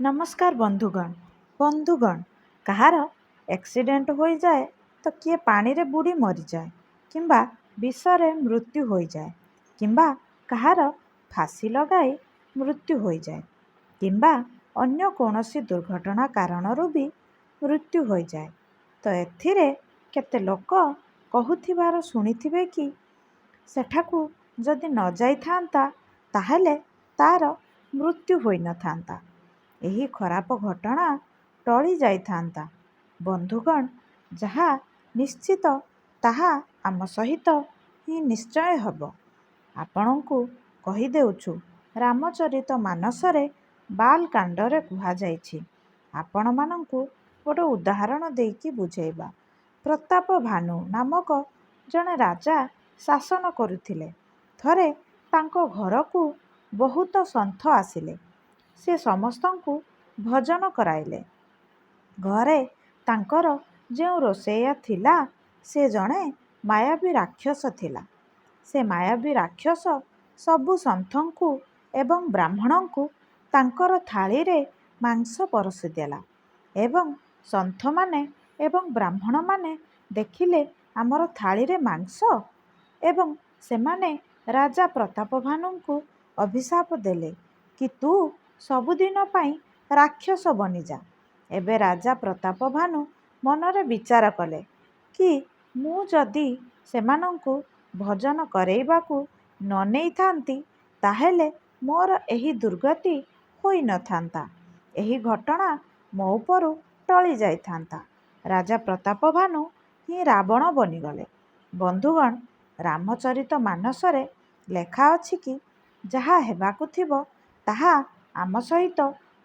ନମସ୍କାର ବନ୍ଧୁଗଣ କାହାର ଆକ୍ସିଡେଣ୍ଟ ହୋଇଯାଏ ତ କିଏ ପାଣିରେ ବୁଡ଼ି ମରିଯାଏ କିମ୍ବା ବିଷରେ ମୃତ୍ୟୁ ହୋଇଯାଏ କିମ୍ବା କାହାର ଫାଶୀ ଲଗାଇ ମୃତ୍ୟୁ ହୋଇଯାଏ କିମ୍ବା ଅନ୍ୟ କୌଣସି ଦୁର୍ଘଟଣା କାରଣରୁ ବି ମୃତ୍ୟୁ ହୋଇଯାଏ। ତ ଏଥିରେ କେତେ ଲୋକ କହୁଥିବାର ଶୁଣିଥିବେ କି ସେଠାକୁ ଯଦି ନ ଯାଇଥାନ୍ତା ତାହେଲେ ତାର ମୃତ୍ୟୁ ହୋଇନଥାନ୍ତା, ଏହି ଖରାପ ଘଟଣା ଟଳି ଯାଇଥାନ୍ତା। ବନ୍ଧୁଗଣ, ଯାହା ନିଶ୍ଚିତ ତାହା ଆମ ସହିତ ହିଁ ନିଶ୍ଚୟ ହେବ। ଆପଣଙ୍କୁ କହିଦେଉଛୁ, ରାମଚରିତ ମାନସରେ ବାଲକାଣ୍ଡରେ କୁହାଯାଇଛି। ଆପଣମାନଙ୍କୁ ଗୋଟେ ଉଦାହରଣ ଦେଇକି ବୁଝେଇବା। ପ୍ରତାପଭାନୁ ନାମକ ଜଣେ ରାଜା ଶାସନ କରୁଥିଲେ। ଥରେ ତାଙ୍କ ଘରକୁ ବହୁତ ସନ୍ଥ ଆସିଲେ। ସେ ସମସ୍ତଙ୍କୁ ଭୋଜନ କରାଇଲେ। ଘରେ ତାଙ୍କର ଯେଉଁ ରୋଷେଇଆ ଥିଲା ସେ ଜଣେ ମାୟାବୀ ରାକ୍ଷସ ଥିଲା। ସେ ମାୟାବୀ ରାକ୍ଷସ ସବୁ ସନ୍ଥଙ୍କୁ ଏବଂ ବ୍ରାହ୍ମଣଙ୍କୁ ତାଙ୍କର ଥାଳିରେ ମାଂସ ପରଷିଦେଲା ଏବଂ ସନ୍ଥମାନେ ଏବଂ ବ୍ରାହ୍ମଣମାନେ ଦେଖିଲେ ଆମର ଥାଳିରେ ମାଂସ ଏବଂ ସେମାନେ ରାଜା ପ୍ରତାପଭାନୁଙ୍କୁ ଅଭିଶାପ ଦେଲେ କି ତୁ ସବୁଦିନ ପାଇଁ ରାକ୍ଷସ ବନିଯା। ଏବେ ରାଜା ପ୍ରତାପଭାନୁ ମନରେ ବିଚାର କଲେ କି ମୁଁ ଯଦି ସେମାନଙ୍କୁ ଭୋଜନ କରେଇବାକୁ ନ ନେଇଥାନ୍ତି ତାହେଲେ ମୋର ଏହି ଦୁର୍ଗତି ହୋଇନଥାନ୍ତା, ଏହି ଘଟଣା ମୋ ଉପରୁ ଟଳି ଯାଇଥାନ୍ତା। ରାଜା ପ୍ରତାପଭାନୁ ହିଁ ରାବଣ ବନିଗଲେ। ବନ୍ଧୁଗଣ, ରାମଚରିତ ମାନସରେ ଲେଖା ଅଛି କି ଯାହା ହେବାକୁ ଥିବ ତାହା ଆମ ସହିତ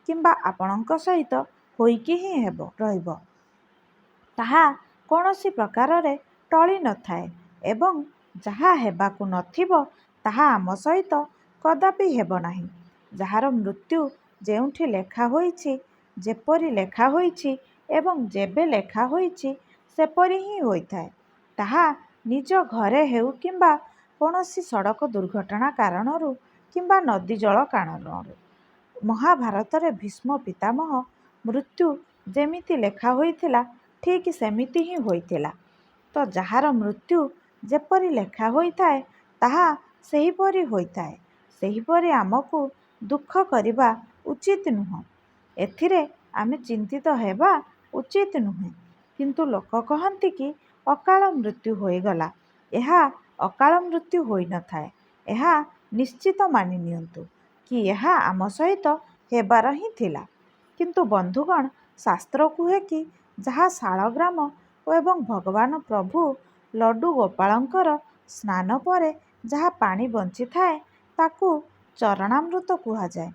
କିମ୍ବା ଆପଣଙ୍କ ସହିତ ହୋଇକି ହିଁ ରହିବ। ତାହା କୌଣସି ପ୍ରକାରରେ ଟଳି ନଥାଏ ଏବଂ ଯାହା ହେବାକୁ ନଥିବ ତାହା ଆମ ସହିତ କଦାପି ହେବ ନାହିଁ। ଯାହାର ମୃତ୍ୟୁ ଯେଉଁଠି ଲେଖା ହୋଇଛି, ଯେପରି ଲେଖା ହୋଇଛି ଏବଂ ଯେବେ ଲେଖା ହୋଇଛି ସେପରି ହିଁ ହୋଇଥାଏ। ତାହା ନିଜ ଘରେ ହେଉ କିମ୍ବା କୌଣସି ସଡ଼କ ଦୁର୍ଘଟଣା କାରଣରୁ କିମ୍ବା ନଦୀ ଜଳ କାରଣରୁ। ମହାଭାରତରେ ଭୀଷ୍ମ ପିତାମହ ମୃତ୍ୟୁ ଯେମିତି ଲେଖା ହୋଇଥିଲା ଠିକ୍ ସେମିତି ହିଁ ହୋଇଥିଲା। ତ ଯାହାର ମୃତ୍ୟୁ ଯେପରି ଲେଖା ହୋଇଥାଏ ତାହା ସେହିପରି ହୋଇଥାଏ। ସେହିପରି ଆମକୁ ଦୁଃଖ କରିବା ଉଚିତ ନୁହଁ। ଏଥିରେ ଆମେ ଚିନ୍ତିତ ହେବା ଉଚିତ ନୁହେଁ। କିନ୍ତୁ ଲୋକ କହନ୍ତି କି ଅକାଳ ମୃତ୍ୟୁ ହୋଇଗଲା। ଏହା ଅକାଳ ମୃତ୍ୟୁ ହୋଇନଥାଏ। ଏହା ନିଶ୍ଚିତ ମାନି ନିଅନ୍ତୁ କି ଏହା ଆମ ସହିତ ହେବାର ହିଁ ଥିଲା। କିନ୍ତୁ ବନ୍ଧୁଗଣ, ଶାସ୍ତ୍ର କୁହେ କି ଯାହା ଶାଳଗ୍ରାମ ଏବଂ ଭଗବାନ ପ୍ରଭୁ ଲଡୁ ଗୋପାଳଙ୍କର ସ୍ନାନ ପରେ ଯାହା ପାଣି ବଞ୍ଚିଥାଏ ତାକୁ ଚରଣାମୃତ କୁହାଯାଏ।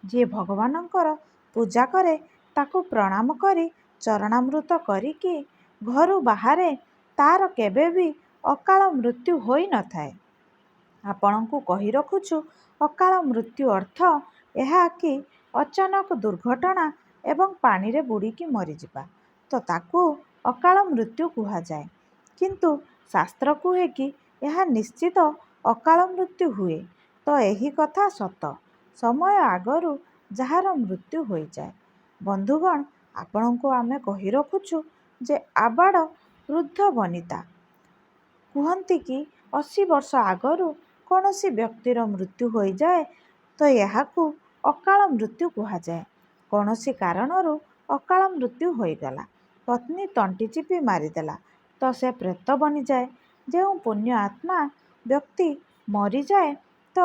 ଯିଏ ଭଗବାନଙ୍କର ପୂଜା କରେ ତାକୁ ପ୍ରଣାମ କରି ଚରଣାମୃତ କରିକି ଘରୁ ବାହାରେ ତାର କେବେ ବି ଅକାଳ ମୃତ୍ୟୁ ହୋଇନଥାଏ। ଆପଣଙ୍କୁ କହି ରଖୁଛୁ, ଅକାଳ ମୃତ୍ୟୁ ଅର୍ଥ ଏହା କି ଅଚାନକ ଦୁର୍ଘଟଣା ଏବଂ ପାଣିରେ ବୁଡ଼ିକି ମରିଯିବା, ତ ତାକୁ ଅକାଳ ମୃତ୍ୟୁ କୁହାଯାଏ। କିନ୍ତୁ ଶାସ୍ତ୍ର କୁହେ କି ଏହା ନିଶ୍ଚିତ ଅକାଳ ମୃତ୍ୟୁ ହୁଏ। ତ ଏହି କଥା ସତ, ସମୟ ଆଗରୁ ଯାହାର ମୃତ୍ୟୁ ହୋଇଯାଏ। ବନ୍ଧୁଗଣ, ଆପଣଙ୍କୁ ଆମେ କହି ରଖୁଛୁ ଯେ ଆବାଳ ବୃଦ୍ଧ ବନିତା କୁହନ୍ତି କି 80 ବର୍ଷ ଆଗରୁ କୌଣସି ବ୍ୟକ୍ତିର ମୃତ୍ୟୁ ହୋଇଯାଏ ତ ଏହାକୁ ଅକାଳ ମୃତ୍ୟୁ କୁହାଯାଏ। କୌଣସି କାରଣରୁ ଅକାଳ ମୃତ୍ୟୁ ହୋଇଗଲା, ପତ୍ନୀ ତଣ୍ଟି ଚିପି ମାରିଦେଲା ତ ସେ ପ୍ରେତ ବନିଯାଏ। ଯେଉଁ ପୁଣ୍ୟ ଆତ୍ମା ବ୍ୟକ୍ତି ମରିଯାଏ ତ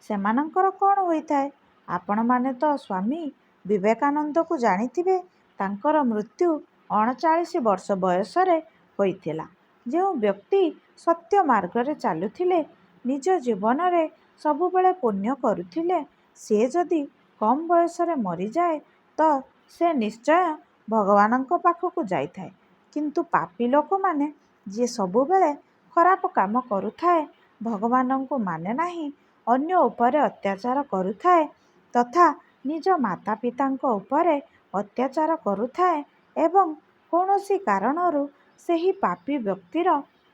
ସେମାନଙ୍କର କ'ଣ ହୋଇଥାଏ? ଆପଣମାନେ ତ ସ୍ୱାମୀ ବିବେକାନନ୍ଦଙ୍କୁ ଜାଣିଥିବେ। ତାଙ୍କର ମୃତ୍ୟୁ 39 ବର୍ଷ ବୟସରେ ହୋଇଥିଲା। ଯେଉଁ ବ୍ୟକ୍ତି ସତ୍ୟ ମାର୍ଗରେ ଚାଲୁଥିଲେ, ନିଜ ଜୀବନରେ ସବୁବେଳେ ପୁଣ୍ୟ କରୁଥିଲେ, ସେ ଯଦି କମ୍ ବୟସରେ ମରିଯାଏ ତ ସେ ନିଶ୍ଚୟ ଭଗବାନଙ୍କ ପାଖକୁ ଯାଇଥାଏ। କିନ୍ତୁ ପାପୀ ଲୋକମାନେ, ଯିଏ ସବୁବେଳେ ଖରାପ କାମ କରୁଥାଏ, ଭଗବାନଙ୍କୁ ମାନେ ନାହିଁ, ଅନ୍ୟ ଉପରେ ଅତ୍ୟାଚାର କରୁଥାଏ ତଥା ନିଜ ମାତା ପିତାଙ୍କ ଉପରେ ଅତ୍ୟାଚାର କରୁଥାଏ ଏବଂ କୌଣସି କାରଣରୁ ସେହି ପାପୀ ବ୍ୟକ୍ତିର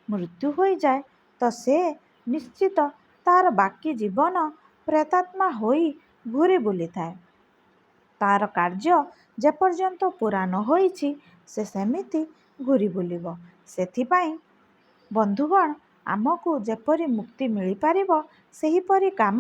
ମୃତ୍ୟୁ ହୋଇଯାଏ ତ ସେ ନିଶ୍ଚିତ ତାର ବାକି ଜୀବନ ପ୍ରେତାତ୍ମା ହୋଇ ଘୂରି ବୁଲିଥାଏ। ତାର କାର୍ଯ୍ୟ ଯେପର୍ଯ୍ୟନ୍ତ ପୂରା ନ ହୋଇଛି ସେ ସେମିତି ଘୂରି ବୁଲିବ। ସେଥିପାଇଁ ବନ୍ଧୁଗଣ, ଆମକୁ ଯେପରି ମୁକ୍ତି ମିଳିପାରିବ ସେହିପରି କାମ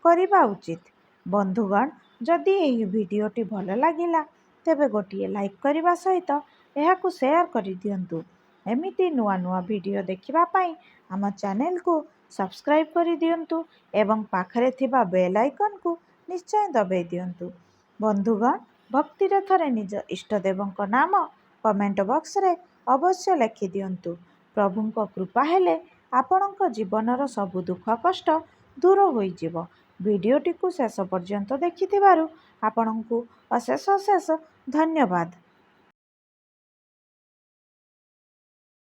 କରିବା ଉଚିତ। ବନ୍ଧୁଗଣ, ଯଦି ଏହି ଭିଡ଼ିଓଟି ଭଲ ଲାଗିଲା ତେବେ ଗୋଟିଏ ଲାଇକ୍ କରିବା ସହିତ ଏହାକୁ ସେୟାର କରିଦିଅନ୍ତୁ। ଏମିତି ନୂଆ ନୂଆ ଭିଡ଼ିଓ ଦେଖିବା ପାଇଁ ଆମ ଚ୍ୟାନେଲକୁ ସବସ୍କ୍ରାଇବ୍ କରିଦିଅନ୍ତୁ ଏବଂ ପାଖରେ ଥିବା ବେଲ୍ ଆଇକନ୍କୁ ନିଶ୍ଚୟ ଦବାଇ ଦିଅନ୍ତୁ। ବନ୍ଧୁଗଣ, ଭକ୍ତିରେ ଥରେ ନିଜ ଇଷ୍ଟଦେବଙ୍କ ନାମ କମେଣ୍ଟ ବକ୍ସରେ ଅବଶ୍ୟ ଲେଖିଦିଅନ୍ତୁ। ପ୍ରଭୁଙ୍କ କୃପା ହେଲେ ଆପଣଙ୍କ ଜୀବନର ସବୁ ଦୁଃଖ କଷ୍ଟ ଦୂର ହୋଇଯିବ। ଭିଡ଼ିଓଟିକୁ ଶେଷ ପର୍ଯ୍ୟନ୍ତ ଦେଖିଥିବାରୁ ଆପଣଙ୍କୁ ଅଶେଷ ଅଶେଷ ଧନ୍ୟବାଦ।